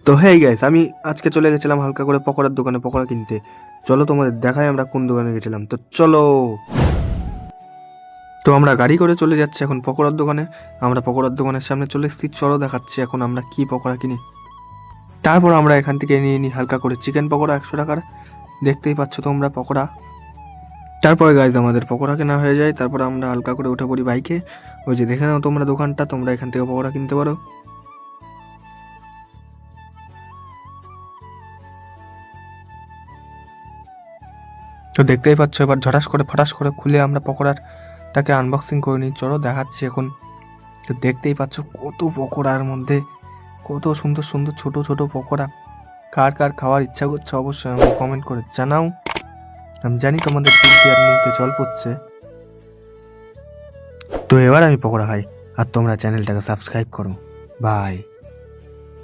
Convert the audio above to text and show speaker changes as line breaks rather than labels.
তো hey guys, আমি আজকে চলে গেছিলাম হালকা করে পকোড়ার দোকানে পকোড়া কিনতে। চলো তোমাদের দেখাই আমরা কোন দোকানে গেছিলাম। তো চলো। তো আমরা গাড়ি করে চলে যাচ্ছি এখন পকোড়ার দোকানে। আমরা পকোড়ার দোকানের সামনে চলে এসেছি, চলো দেখাচ্ছি এখন আমরা কি পকোড়া কিনি। তারপর আমরা এখান থেকে নিয়ে নিই হালকা করে চিকেন পকোড়া 100 টাকার। দেখতেই পাচ্ছ তোমরা পকোড়া। তারপরে গাইজ আমাদের পকোড়া কেনা হয়ে যায়। তারপর আমরা হালকা করে উঠে পড়ি বাইকে। ওই যে দেখে নাও তোমরা দোকানটা, তোমরা এখান থেকে পকোড়া কিনতে পারো। তো দেখতেই পাচ্ছ, এবার ঝটাস করে ফটাস করে খুলে আমরা পকোড়াটাকে আনবক্সিং করে নিই। চলো দেখাচ্ছি এখন। তো দেখতেই পাচ্ছ কত পকোড়ার মধ্যে, কত সুন্দর সুন্দর ছোট ছোট পকোড়া। কার কার খাওয়ার ইচ্ছা করছে অবশ্যই আমাকে কমেন্ট করে জানাও। আমি জানি তোমাদের দিদি আর মুখে জল পড়ছে। তো এবার আমি পকোড়া খাই, আর তোমরা চ্যানেলটাকে সাবস্ক্রাইব করো। বাই।